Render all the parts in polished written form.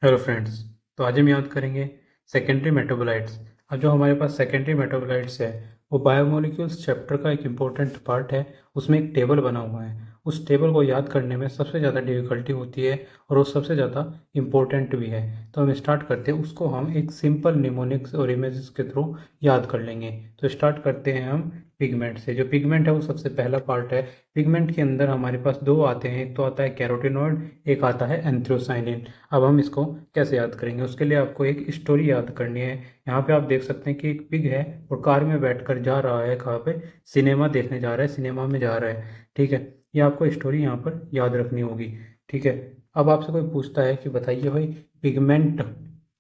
Hello friends. तो आज हम याद करेंगे सेकेंडरी मेटाबोलाइट्स। अब जो हमारे पास सेकेंडरी मेटाबोलाइट्स है वो बायोमोलिक्यूल्स चैप्टर का एक इम्पोर्टेंट पार्ट है। उसमें एक टेबल बना हुआ है। उस टेबल को याद करने में सबसे ज़्यादा डिफ़िकल्टी होती है और वो सबसे ज़्यादा इम्पोर्टेंट भी है। तो हम स्टार्ट करते हैं, उसको हम एक सिंपल निमोनिक्स और इमेजेस के थ्रू याद कर लेंगे। तो स्टार्ट करते हैं हम पिगमेंट से। जो पिगमेंट है वो सबसे पहला पार्ट है। पिगमेंट के अंदर हमारे पास दो आते हैं, एक तो आता है कैरोटिनॉइड, एक आता है एंथ्रोसाइनिन। अब हम इसको कैसे याद करेंगे, उसके लिए आपको एक स्टोरी याद करनी है। यहाँ पे आप देख सकते हैं कि एक पिग है और कार में बैठकर जा रहा है, कहाँ पे, सिनेमा देखने जा रहा है, सिनेमा में जा रहा है। ठीक है, ये आपको स्टोरी यहाँ पर याद रखनी होगी। ठीक है, अब आपसे कोई पूछता है कि बताइए भाई पिगमेंट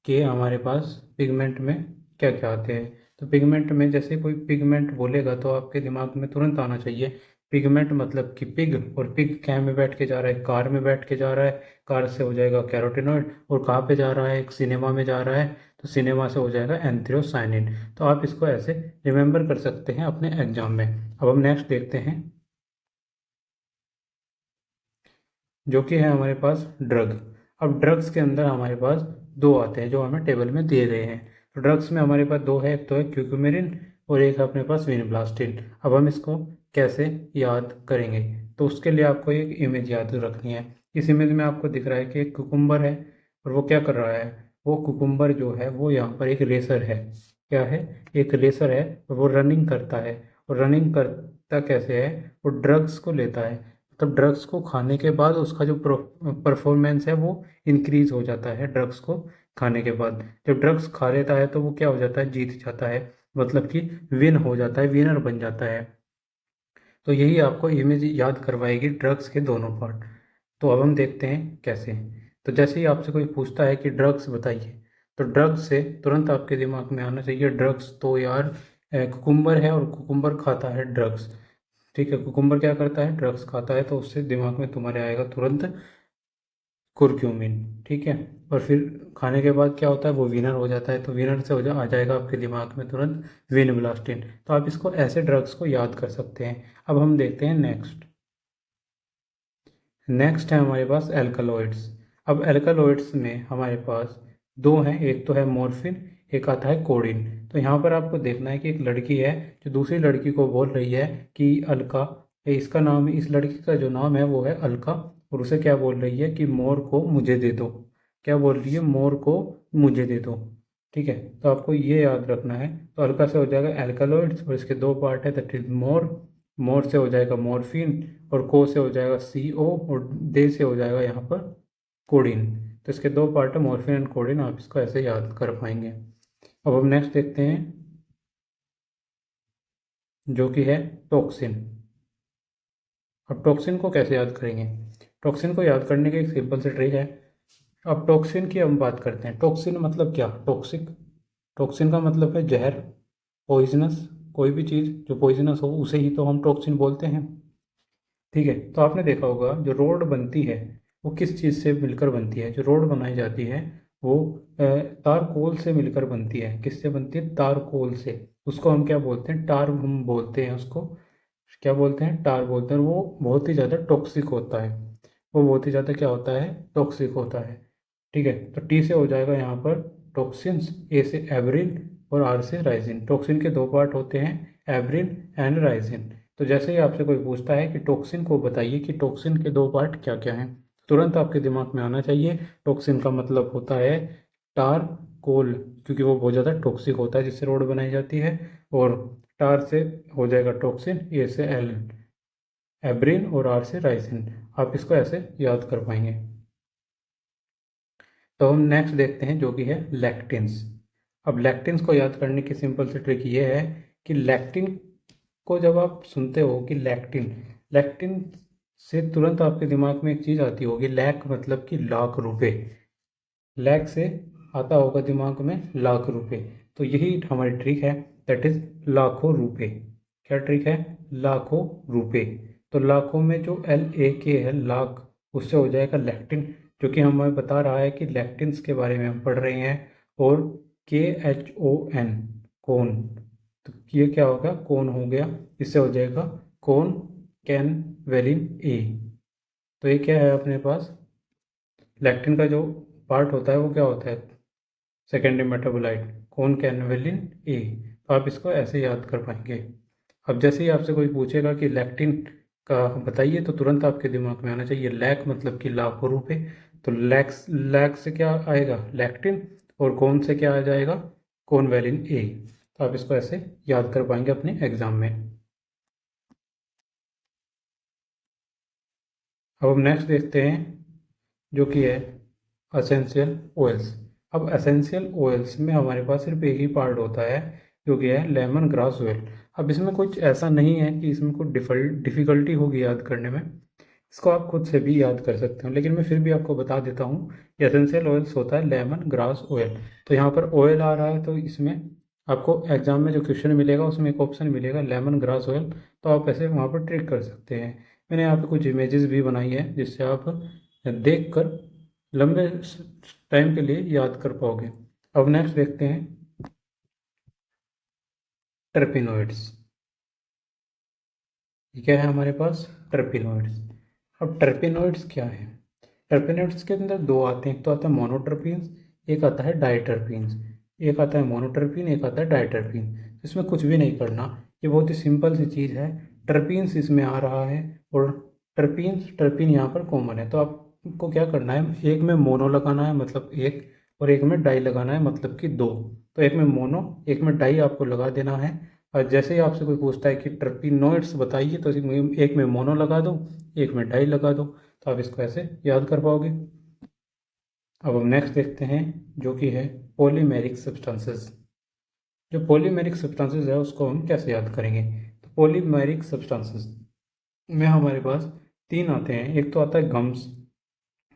के, हमारे पास पिगमेंट में क्या क्या आते हैं। तो पिगमेंट में जैसे कोई पिगमेंट बोलेगा तो आपके दिमाग में तुरंत आना चाहिए पिगमेंट मतलब कि पिग। और पिग क्या में बैठ के जा रहा है, कार में बैठ के जा रहा है। कार से हो जाएगा कैरोटिनॉइड। और कहाँ पे जा रहा है, एक सिनेमा में जा रहा है, तो सिनेमा से हो जाएगा एंथ्रोसाइनिन। तो आप इसको ऐसे रिमेंबर कर सकते हैं अपने एग्जाम में। अब हम नेक्स्ट देखते हैं, जो कि है हमारे पास ड्रग। अब ड्रग्स के अंदर हमारे पास दो आते हैं जो हमें टेबल में दिए गए हैं। तो ड्रग्स में हमारे पास दो है, एक तो है क्यूक्यूमेरिन और एक है अपने पास विनब्लास्टिन। अब हम इसको कैसे याद करेंगे, तो उसके लिए आपको एक इमेज याद रखनी है। इस इमेज में आपको दिख रहा है कि एक कुकुम्बर है और वो क्या कर रहा है, वो कुकुम्बर जो है वो यहाँ पर एक रेसर है। क्या है, एक रेसर है और वो रनिंग करता है। और रनिंग करता कैसे है, वो ड्रग्स को लेता है। तब ड्रग्स को खाने के बाद उसका जो परफॉर्मेंस है वो इंक्रीज हो जाता है। ड्रग्स को खाने के बाद जब ड्रग्स खा लेता है तो वो क्या हो जाता है, जीत जाता है, मतलब कि विन हो जाता है, विनर बन जाता है। तो यही आपको इमेज याद करवाएगी ड्रग्स के दोनों पार्ट। तो अब हम देखते हैं कैसे। तो जैसे ही आपसे कोई पूछता है कि ड्रग्स बताइए, तो ड्रग्स से तुरंत आपके दिमाग में आना चाहिए ड्रग्स तो यार कुकुम्बर है और कुकुम्बर खाता है ड्रग्स। ठीक है, कुकुम्बर क्या करता है, ड्रग्स खाता है, तो उससे दिमाग में तुम्हारे आएगा तुरंत कुरक्यूमिन। ठीक है, और फिर खाने के बाद क्या होता है, वो विनर हो जाता है, तो विनर से आ जाएगा आपके दिमाग में तुरंत विनब्लास्टिन। तो आप इसको ऐसे ड्रग्स को याद कर सकते हैं। अब हम देखते हैं नेक्स्ट। नेक्स्ट है हमारे पास एल्कलॉइड्स। अब एल्कलॉइड्स में हमारे पास दो हैं, एक तो है मॉर्फिन, एक आता है कोडिन। तो यहाँ पर आपको देखना है कि एक लड़की है जो दूसरी लड़की को बोल रही है कि अलका, इसका नाम, इस लड़की का जो नाम है वो है अलका, और उसे क्या बोल रही है कि मोर को मुझे दे दो। क्या बोल रही है, मोर को मुझे दे दो। ठीक है, तो आपको ये याद रखना है। तो अलका से हो जाएगा एल्कलॉइड्स और इसके दो पार्ट है, दैट इज मोर। मोर से हो जाएगा मॉर्फिन और को से हो जाएगा CO और दे से हो जाएगा यहाँ पर कोडिन। तो इसके दो पार्ट है, मॉर्फिन एंड कोडिन। आप इसको ऐसे याद कर पाएंगे। अब हम नेक्स्ट देखते हैं, जो कि है टॉक्सिन। अब टॉक्सिन को कैसे याद करेंगे, टॉक्सिन को याद करने की एक सिंपल सी ट्रिक है। अब टॉक्सिन की हम बात करते हैं। टॉक्सिन मतलब क्या, टॉक्सिक। टॉक्सिन का मतलब है जहर, पॉइजनस। कोई भी चीज़ जो पॉइजनस हो उसे ही तो हम टॉक्सिन बोलते हैं। ठीक है, तो आपने देखा होगा जो रोड बनती है वो किस चीज़ से मिलकर बनती है, जो रोड बनाई जाती है वो तारकोल से मिलकर बनती है। किससे बनती है, तारकोल से। उसको हम क्या बोलते हैं, टार हम बोलते हैं उसको। क्या बोलते हैं, टार बोलते हैं। वो बहुत ही ज़्यादा टॉक्सिक होता है। वो बहुत ही ज़्यादा क्या होता है, टॉक्सिक होता है। ठीक है, तो टी से हो जाएगा यहाँ पर टॉक्सिन्स, ए से एब्रिन और आर से राइजिन। टॉक्सिन के दो पार्ट होते हैं, एब्रिन एंड राइजिन। तो जैसे ही आपसे कोई पूछता है कि टॉक्सिन को बताइए कि टॉक्सिन के दो पार्ट क्या क्या हैं, तुरंत आपके दिमाग में आना चाहिए टॉक्सिन का मतलब होता है टार कोल, क्योंकि वो बहुत ज़्यादा टॉक्सिक होता है जिससे रोड बनाई जाती है। और टार से हो जाएगा टॉक्सिन, ए से एल एब्रिन और आर से राइजिन। आप इसको ऐसे याद कर पाएंगे। तो हम नेक्स्ट देखते हैं, जो कि है लैक्टिन्स। अब लैक्टिन्स को याद करने की सिंपल सी ट्रिक ये है कि लैक्टिन को जब आप सुनते हो कि लैक्टिन, लैक्टिन से तुरंत आपके दिमाग में एक चीज़ आती होगी, लैक मतलब कि लाख रुपए। लैक से आता होगा दिमाग में लाख रुपए। तो यही हमारी ट्रिक है, दैट इज लाखों रुपए। क्या ट्रिक है, लाखों रुपए। तो लाखों में जो LAK है, लाख, उससे हो जाएगा लैक्टिन, जो कि हमें बता रहा है कि लैक्टिन्स के बारे में हम पढ़ रहे हैं। और KHON, कौन, तो ये क्या होगा, कौन हो गया, इससे हो जाएगा कौन कैन वेलिन A। तो ये क्या है अपने पास, लैक्टिन का जो पार्ट होता है वो क्या होता है, सेकेंडरी मेटाबोलाइट कौन, कैनवेलिन ए। तो आप इसको ऐसे याद कर पाएंगे। अब जैसे ही आपसे कोई पूछेगा कि लैक्टिन का बताइए, तो तुरंत आपके दिमाग में आना चाहिए लैक, मतलब कि लाखों रुपए। तो लैक से क्या आएगा, लैक्टिन, और कौन से क्या आ जाएगा, कॉनवेलिन ए। तो आप इसको ऐसे याद कर पाएंगे अपने एग्जाम में। अब हम नेक्स्ट देखते हैं जो कि है असेंशियल ऑयल्स। अब असेंशियल ऑयल्स में हमारे पास सिर्फ एक ही पार्ट होता है जो कि है लेमन ग्रास ऑयल। अब इसमें कुछ ऐसा नहीं है कि इसमें कुछ डिफ़िकल्टी होगी याद करने में, इसको आप खुद से भी याद कर सकते हो, लेकिन मैं फिर भी आपको बता देता हूँ। एसेंशियल ऑयल्स होता है लेमन ग्रास ऑयल। तो यहाँ पर ऑयल आ रहा है, तो इसमें आपको एग्जाम में जो क्वेश्चन मिलेगा उसमें एक ऑप्शन मिलेगा लेमन ग्रास ऑयल, तो आप ऐसे वहाँ पर ट्रिक कर सकते हैं। मैंने यहाँ पे कुछ इमेजेस भी बनाई है जिससे आप देख कर लंबे टाइम के लिए याद कर पाओगे। अब नेक्स्ट देखते हैं टर्पिनोइड्स। ये क्या है हमारे पास, टर्पिनोइड्स। अब टर्पिनोइड्स क्या है, टर्पिनोइड्स के अंदर दो आते हैं, एक तो आता है मोनोटर्पीन्स, एक आता है डाइटर्पीन्स। एक आता है मोनोटर्पीन, एक आता है डाइटर्पीन। इसमें कुछ भी नहीं करना, ये बहुत ही सिंपल सी चीज़ है। टर्पीन्स इसमें आ रहा है और टर्पीन यहाँ पर कॉमन है, तो आपको क्या करना है, एक में मोनो लगाना है मतलब एक, और एक में डाई लगाना है मतलब कि दो। तो एक में मोनो एक में डाई आपको लगा देना है। और जैसे ही आपसे कोई पूछता है कि टर्पिनोइड्स बताइए, तो एक में मोनो लगा दो, एक में डाई लगा दो, तो आप इसको ऐसे याद कर पाओगे। अब हम नेक्स्ट देखते हैं जो कि है पॉलीमेरिक सब्सटेंसेस। जो पॉलीमेरिक सब्सटेंसेस है उसको हम कैसे याद करेंगे, तो पॉलीमेरिक सब्सटेंसेस में हमारे पास तीन आते हैं, एक तो आता है गम्स,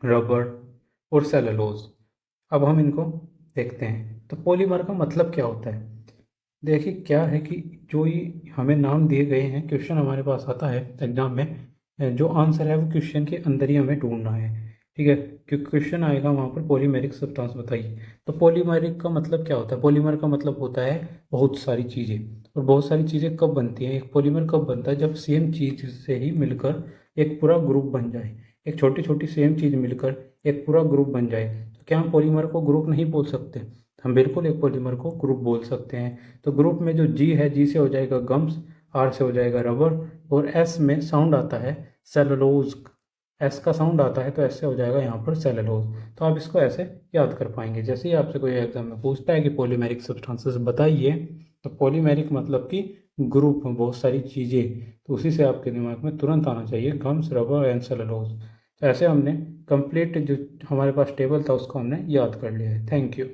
रबर और सेलुलोज। अब हम इनको देखते हैं। तो पॉलीमर का मतलब क्या होता है, देखिए क्या है कि जो ये हमें नाम दिए गए हैं, क्वेश्चन हमारे पास आता है एग्जाम में, जो आंसर है वो क्वेश्चन के अंदर ही हमें ढूंढना है। ठीक है, क्योंकि क्वेश्चन आएगा वहाँ पर पॉलीमेरिक सब्सटेंस बताइए। तो पॉलीमेरिक का मतलब क्या होता है, पॉलीमर का मतलब होता है बहुत सारी चीज़ें। और बहुत सारी चीज़ें कब बनती हैं, एक पॉलीमर कब बनता है, जब सेम चीज़ से ही मिलकर एक पूरा ग्रुप बन जाए। एक छोटी छोटी सेम चीज़ मिलकर एक पूरा ग्रुप बन जाए। तो क्या हम पॉलीमर को ग्रुप नहीं बोल सकते, हम बिल्कुल एक पॉलीमर को ग्रुप बोल सकते हैं। तो ग्रुप में जो जी है, जी से हो जाएगा गम्स, आर से हो जाएगा रबर, और एस में साउंड आता है सेलुलोज। एस का साउंड आता है तो एस से हो जाएगा यहाँ पर सेलुलोज। तो आप इसको ऐसे याद कर पाएंगे। जैसे ही आपसे कोई एग्जाम में पूछता है कि पॉलीमेरिक सब्सटेंसेस बताइए, तो पॉलीमेरिक मतलब कि ग्रुप में बहुत सारी चीज़ें, तो उसी से आपके दिमाग में तुरंत आना चाहिए गम्स, रबर एंड सेलुलोज। तो ऐसे हमने कंप्लीट जो हमारे पास टेबल था उसको हमने याद कर लिया है। Thank you.